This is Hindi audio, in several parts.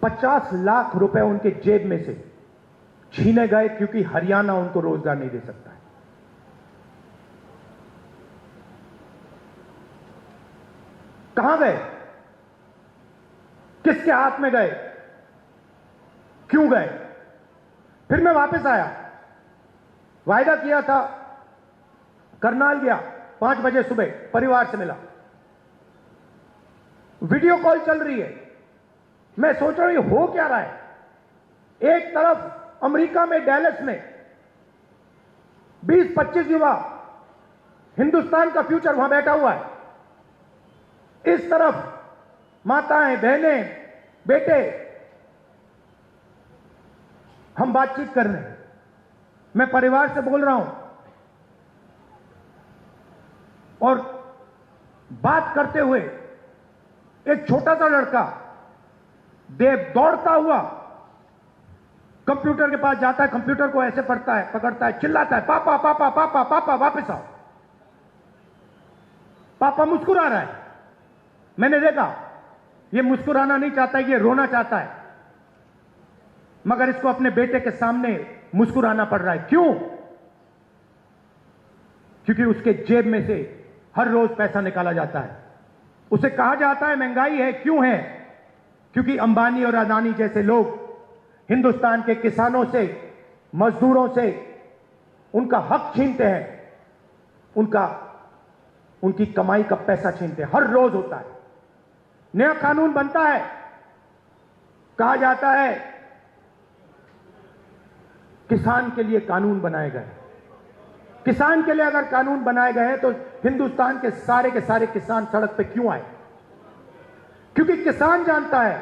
50 लाख रुपए उनके जेब में से छीने गए क्योंकि हरियाणा उनको रोजगार नहीं दे सकता है। कहां गए? किसके हाथ में गए? क्यों गए? फिर मैं वापस आया, वायदा किया था, करनाल गया, 5 बजे सुबह परिवार से मिला, वीडियो कॉल चल रही है। मैं सोच रहा हूं ये हो क्या रहा है। एक तरफ अमेरिका में डैलस में 20-25 युवा, हिंदुस्तान का फ्यूचर वहां बैठा हुआ है, इस तरफ माताएं, बहनें, बेटे, हम बातचीत कर रहे हैं। मैं परिवार से बोल रहा हूं और बात करते हुए एक छोटा सा लड़का देव दौड़ता हुआ कंप्यूटर के पास जाता है, कंप्यूटर को ऐसे पढ़ता है, पकड़ता है, चिल्लाता है, पापा पापा पापा पापा वापस आओ। पापा मुस्कुरा रहा है। मैंने देखा ये मुस्कुराना नहीं चाहता है, ये रोना चाहता है, मगर इसको अपने बेटे के सामने मुस्कुराना पड़ रहा है। क्यों? क्योंकि उसके जेब में से हर रोज पैसा निकाला जाता है। उसे कहा जाता है महंगाई है। क्यों है? क्योंकि अंबानी और अदानी जैसे लोग हिंदुस्तान के किसानों से, मजदूरों से उनका हक छीनते हैं, उनकी कमाई का पैसा छीनते हैं। हर रोज होता है। नया कानून बनता है, कहा जाता है किसान के लिए कानून बनाए गए। किसान के लिए अगर कानून बनाए गए हैं तो हिंदुस्तान के सारे किसान सड़क पे क्यों आए? क्योंकि किसान जानता है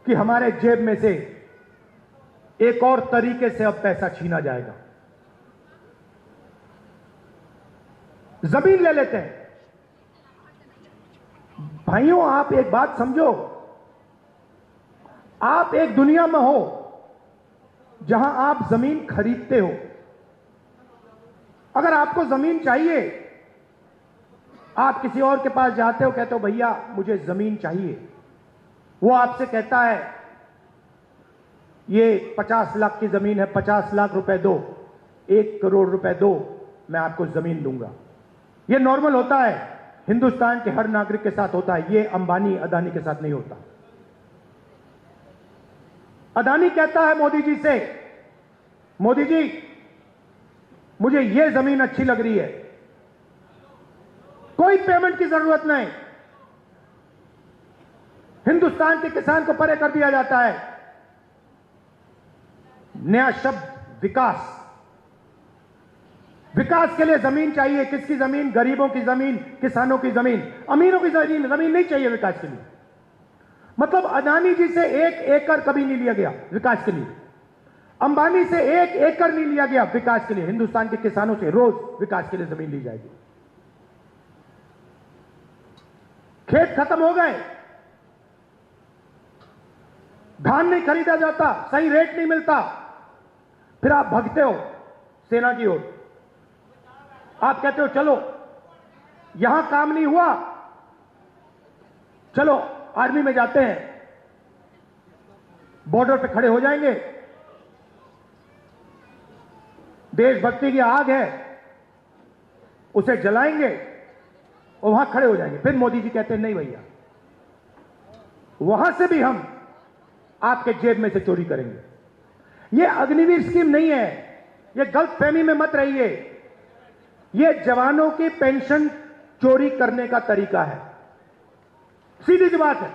कि हमारे जेब में से एक और तरीके से अब पैसा छीना जाएगा। जमीन ले लेते हैं। भाइयों, आप एक बात समझो, आप एक दुनिया में हो जहां आप जमीन खरीदते हो। अगर आपको जमीन चाहिए, आप किसी और के पास जाते हो, कहते हो भैया मुझे जमीन चाहिए। वो आपसे कहता है ये 50 लाख की जमीन है, 50 लाख रुपए दो, 1 करोड़ रुपए दो, मैं आपको जमीन दूंगा। ये नॉर्मल होता है, हिंदुस्तान के हर नागरिक के साथ होता है। ये अंबानी अदानी के साथ नहीं होता। अदानी कहता है मोदी जी से, मोदी जी मुझे ये जमीन अच्छी लग रही है, कोई पेमेंट की जरूरत नहीं, हिंदुस्तान के किसान को परे कर दिया जाता है। नया शब्द विकास। विकास के लिए जमीन चाहिए। किसकी जमीन? गरीबों की जमीन, किसानों की जमीन। अमीरों की जमीन नहीं चाहिए विकास के लिए। मतलब अदानी जी से 1 एकड़ कभी नहीं लिया गया विकास के लिए। अंबानी से 1 एकड़ नहीं लिया गया विकास के लिए। हिंदुस्तान के किसानों से रोज विकास के लिए जमीन ली जाएगी। खेत खत्म हो गए, धान नहीं खरीदा जाता, सही रेट नहीं मिलता, फिर आप भगते हो सेना की ओर। आप कहते हो चलो यहां काम नहीं हुआ, चलो आर्मी में जाते हैं, बॉर्डर पे खड़े हो जाएंगे, देशभक्ति की आग है उसे जलाएंगे और वहां खड़े हो जाएंगे। फिर मोदी जी कहते हैं नहीं भैया, वहां से भी हम आपके जेब में से चोरी करेंगे। यह अग्निवीर स्कीम नहीं है, यह गलतफहमी में मत रहिए। यह जवानों की पेंशन चोरी करने का तरीका है। सीधी सी बात है।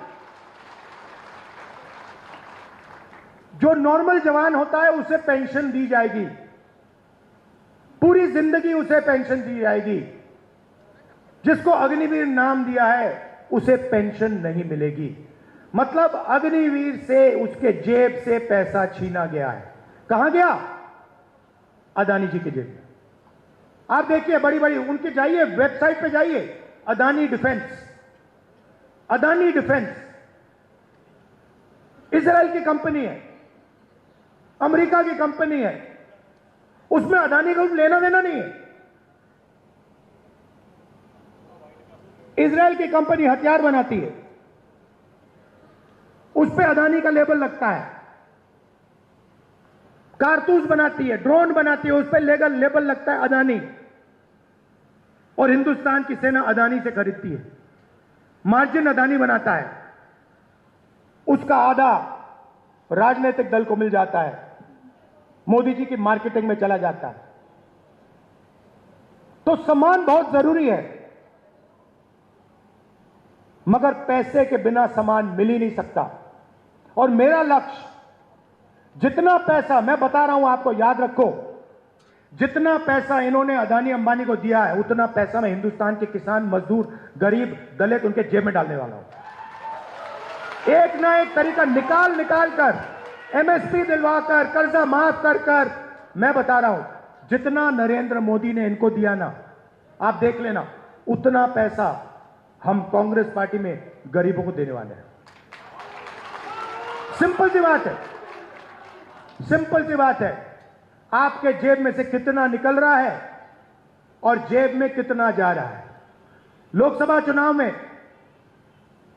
जो नॉर्मल जवान होता है उसे पेंशन दी जाएगी, पूरी जिंदगी उसे पेंशन दी जाएगी। जिसको अग्निवीर नाम दिया है उसे पेंशन नहीं मिलेगी। मतलब अग्निवीर से उसके जेब से पैसा छीना गया है। कहां गया? अदानी जी की जेब में। आप देखिए बड़ी बड़ी उनके, जाइए वेबसाइट पे जाइए, Adani defence, Adani defence Israel की कंपनी है, अमेरिका की कंपनी है, उसमें अदानी को लेना देना नहीं है। इजराइल की कंपनी हथियार बनाती है, उस पे अदानी का लेबल लगता है। कारतूस बनाती है, ड्रोन बनाती है, उस पे लेबल लगता है अदानी। और हिंदुस्तान की सेना अदानी से खरीदती है, मार्जिन अदानी बनाता है, उसका आधा राजनीतिक दल को मिल जाता है, मोदी जी की मार्केटिंग में चला जाता है। तो सम्मान बहुत जरूरी है, मगर पैसे के बिना सम्मान मिल ही नहीं सकता। और मेरा लक्ष्य, जितना पैसा मैं बता रहा हूं आपको, याद रखो, जितना पैसा इन्होंने अदानी अंबानी को दिया है, उतना पैसा मैं हिंदुस्तान के किसान, मजदूर, गरीब, दलित, उनके जेब में डालने वाला हूं। एक ना एक तरीका निकाल कर, एमएसपी दिलवाकर, कर्जा माफ कर मैं बता रहा हूं, जितना नरेंद्र मोदी ने इनको दिया ना, आप देख लेना, उतना पैसा हम कांग्रेस पार्टी में गरीबों को देने वाले हैं। सिंपल सी बात है, सिंपल सी बात है। आपके जेब में से कितना निकल रहा है और जेब में कितना जा रहा है। लोकसभा चुनाव में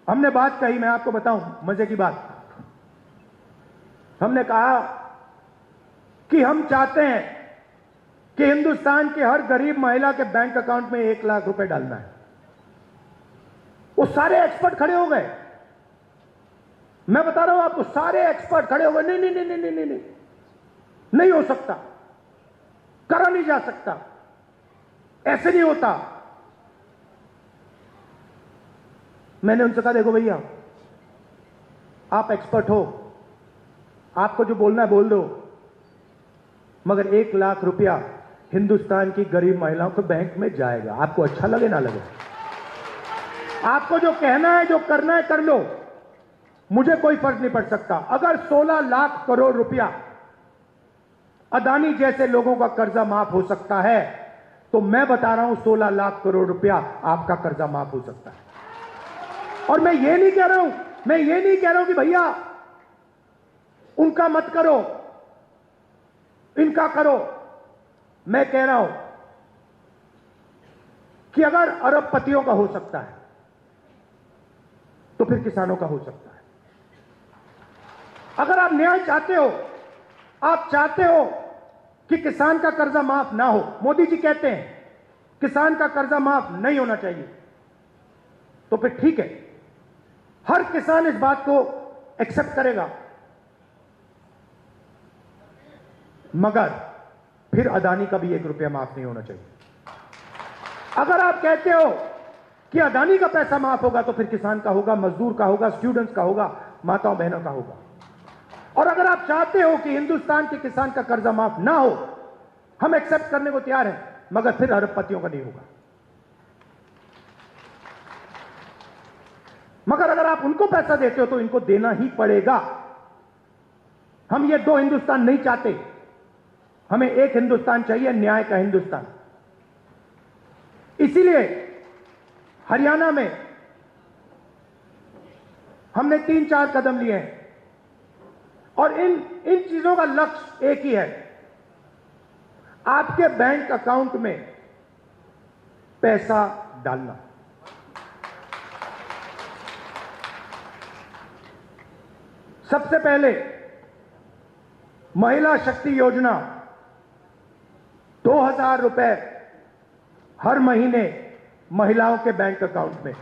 हमने बात कही, मैं आपको बताऊं मजे की बात। हमने कहा कि हम चाहते हैं कि हिंदुस्तान के हर गरीब महिला के बैंक अकाउंट में 1 लाख रुपए डालना है। वो सारे एक्सपर्ट खड़े हो गए, मैं बता रहा हूं आपको, सारे एक्सपर्ट खड़े हो गए, नहीं नहीं नहीं नहीं नहीं नहीं, नहीं हो सकता, करा नहीं जा सकता, ऐसे नहीं होता। मैंने उनसे कहा, देखो भैया, आप एक्सपर्ट हो, आपको जो बोलना है बोल दो, मगर 1 लाख रुपया हिंदुस्तान की गरीब महिलाओं के बैंक में जाएगा। आपको अच्छा लगे ना लगे, आपको जो कहना है, जो करना है कर लो, मुझे कोई फर्क नहीं पड़ सकता। अगर 16 लाख करोड़ रुपया अदानी जैसे लोगों का कर्जा माफ हो सकता है, तो मैं बता रहा हूं 16 लाख करोड़ रुपया आपका कर्जा माफ हो सकता है। और मैं ये नहीं कह रहा हूं कि भैया उनका मत करो, इनका करो। मैं कह रहा हूं कि अगर अरबपतियों का हो सकता है, तो फिर किसानों का हो सकता है। अगर आप न्याय चाहते हो, आप चाहते हो कि किसान का कर्जा माफ ना हो, मोदी जी कहते हैं किसान का कर्जा माफ नहीं होना चाहिए, तो फिर ठीक है, हर किसान इस बात को एक्सेप्ट करेगा, मगर फिर अदानी का भी 1 रुपया माफ नहीं होना चाहिए। अगर आप कहते हो कि अदानी का पैसा माफ होगा, तो फिर किसान का होगा, मजदूर का होगा, स्टूडेंट्स का होगा, माताओं बहनों का होगा। और अगर आप चाहते हो कि हिंदुस्तान के किसान का कर्जा माफ ना हो, हम एक्सेप्ट करने को तैयार हैं, मगर फिर अरबपतियों का नहीं होगा। मगर अगर आप उनको पैसा देते हो, तो इनको देना ही पड़ेगा। हम ये 2 हिंदुस्तान नहीं चाहते, हमें एक हिंदुस्तान चाहिए, न्याय का हिंदुस्तान। इसीलिए हरियाणा में हमने 3-4 कदम लिए हैं, और इन चीजों का लक्ष्य एक ही है, आपके बैंक अकाउंट में पैसा डालना। सबसे पहले महिला शक्ति योजना, 2000 रुपए हर महीने महिलाओं के बैंक अकाउंट में।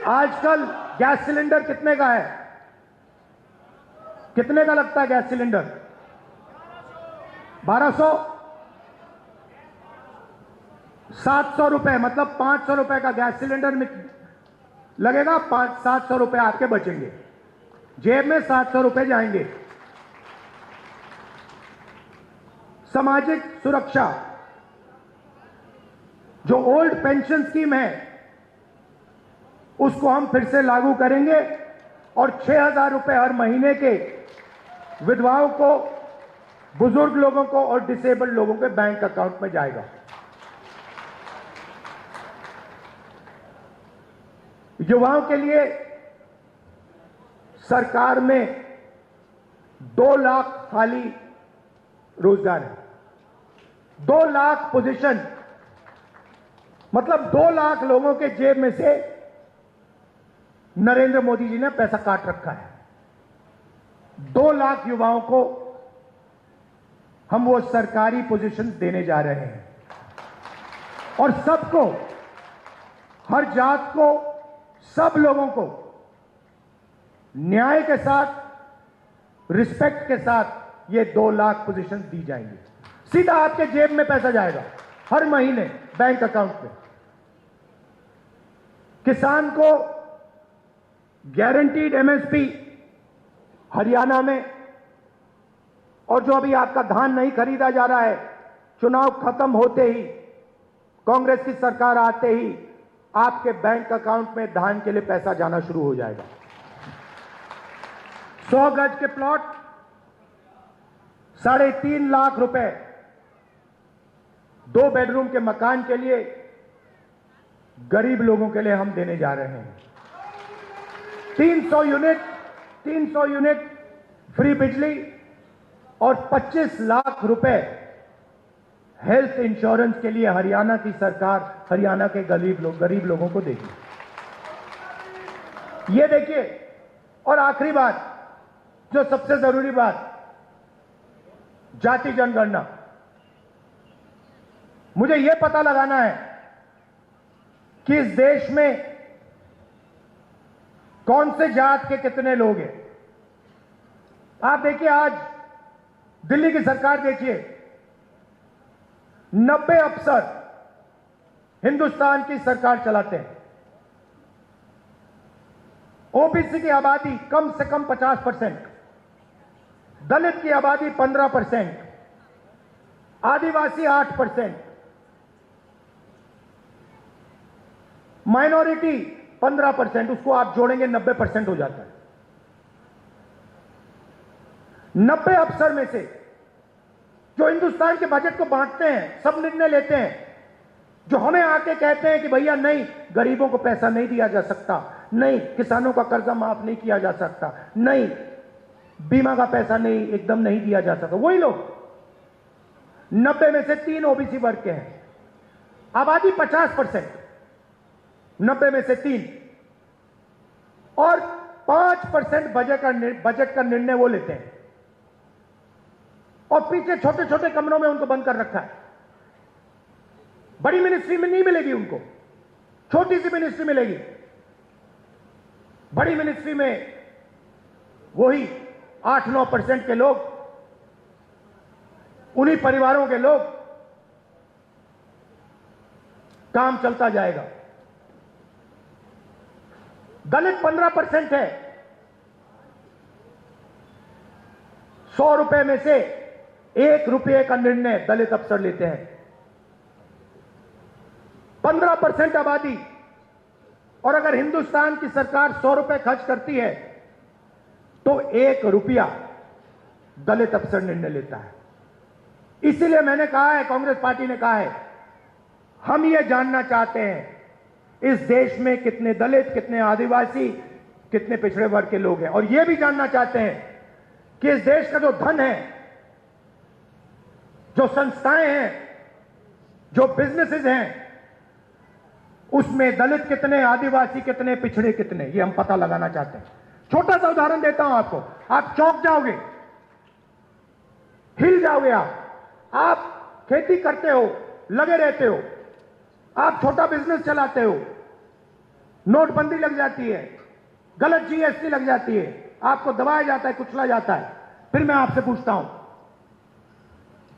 आजकल गैस सिलेंडर कितने का है? कितने का लगता है गैस सिलेंडर? 1200, 700 रुपए, मतलब 500 रुपए का गैस सिलेंडर में लगेगा, 700 रुपए आपके बचेंगे, जेब में 700 रुपए जाएंगे। सामाजिक सुरक्षा, जो ओल्ड पेंशन स्कीम है, उसको हम फिर से लागू करेंगे, और 6000 रुपए हर महीने के विधवाओं को, बुजुर्ग लोगों को और डिसेबल्ड लोगों के बैंक अकाउंट में जाएगा। युवाओं के लिए सरकार में 2 लाख खाली रोजगार है, 2 लाख पोजीशन, मतलब 2 लाख लोगों के जेब में से नरेंद्र मोदी जी ने पैसा काट रखा है। 2 लाख युवाओं को हम वो सरकारी पोजीशन देने जा रहे हैं और सबको, हर जात को, सब लोगों को न्याय के साथ, रिस्पेक्ट के साथ ये 2 लाख पोजीशन दी जाएंगी। सीधा आपके जेब में पैसा जाएगा हर महीने बैंक अकाउंट में। किसान को गारंटीड एमएसपी हरियाणा में, और जो अभी आपका धान नहीं खरीदा जा रहा है, चुनाव खत्म होते ही, कांग्रेस की सरकार आते ही आपके बैंक अकाउंट में धान के लिए पैसा जाना शुरू हो जाएगा। 100 गज के प्लॉट 3.5 लाख रुपए 2 बेडरूम के मकान के लिए गरीब लोगों के लिए हम देने जा रहे हैं। 300 यूनिट फ्री बिजली और 25 लाख रुपए हेल्थ इंश्योरेंस के लिए हरियाणा की सरकार हरियाणा के गरीब लोगों को देगी। ये देखिए, और आखिरी बात, जो सबसे जरूरी बात, जाति जनगणना। मुझे यह पता लगाना है कि इस देश में कौन से जात के कितने लोग हैं। आप देखिए, आज दिल्ली की सरकार देखिए, 90 अफसर हिंदुस्तान की सरकार चलाते हैं। ओबीसी की आबादी कम से कम 50%, दलित की आबादी 15%, आदिवासी 8%, माइनॉरिटी 15%, उसको आप जोड़ेंगे 90% हो जाता है। 90 अफसर में से जो हिंदुस्तान के बजट को बांटते हैं, सब निर्णय लेते हैं, जो हमें आके कहते हैं कि भैया नहीं, गरीबों को पैसा नहीं दिया जा सकता, नहीं किसानों का कर्जा माफ नहीं किया जा सकता, नहीं बीमा का पैसा नहीं, एकदम नहीं दिया जा सकता, वही लोग 90 में से 3 ओबीसी वर्ग के हैं। आबादी 50%, 90 में से 3, और 5% बजट का निर्णय वो लेते हैं, और पीछे छोटे छोटे कमरों में उनको बंद कर रखा है। बड़ी मिनिस्ट्री में नहीं मिलेगी उनको, छोटी सी मिनिस्ट्री मिलेगी। बड़ी मिनिस्ट्री में वही 8-9% के लोग, उन्हीं परिवारों के लोग, काम चलता जाएगा। दलित 15% है। 100 रुपए में से 1 रुपये का निर्णय दलित अफसर लेते हैं। 15% आबादी, और अगर हिंदुस्तान की सरकार 100 रुपए खर्च करती है तो 1 रुपया दलित अफसर निर्णय लेता है। इसीलिए मैंने कहा है, कांग्रेस पार्टी ने कहा है, हम ये जानना चाहते हैं इस देश में कितने दलित, कितने आदिवासी, कितने पिछड़े वर्ग के लोग हैं, और यह भी जानना चाहते हैं कि इस देश का जो धन है, जो संस्थाएं हैं, जो बिजनेसेस हैं, उसमें दलित कितने, आदिवासी कितने, पिछड़े कितने, ये हम पता लगाना चाहते हैं। छोटा सा उदाहरण देता हूं आपको, आप चौंक जाओगे, हिल जाओगे। आप खेती करते हो, लगे रहते हो, आप छोटा बिजनेस चलाते हो, नोटबंदी लग जाती है, गलत जीएसटी लग जाती है, आपको दबाया जाता है, कुचला जाता है। फिर मैं आपसे पूछता हूं,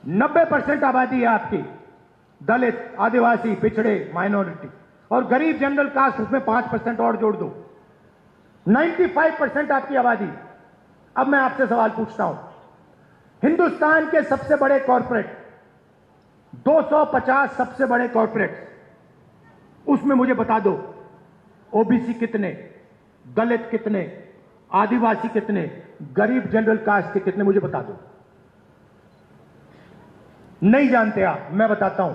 90% आबादी है आपकी, दलित, आदिवासी, पिछड़े, माइनॉरिटी, और गरीब जनरल कास्ट, उसमें 5% और जोड़ दो, 95% आपकी आबादी। अब मैं आपसे सवाल पूछता हूं, हिंदुस्तान के सबसे बड़े कॉर्पोरेट, 250 सबसे बड़े कॉर्पोरेट, उसमें मुझे बता दो ओबीसी कितने, दलित कितने, आदिवासी कितने, गरीब जनरल कास्ट के कितने, मुझे बता दो। नहीं जानते आप, मैं बताता हूं।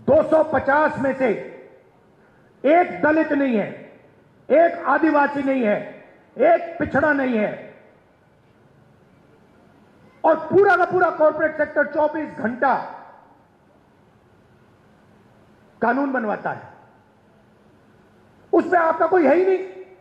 250 में से एक दलित नहीं है, एक आदिवासी नहीं है, एक पिछड़ा नहीं है, और पूरा का पूरा कॉर्पोरेट सेक्टर 24 घंटा कानून बनवाता है। उसमें आपका कोई है ही नहीं।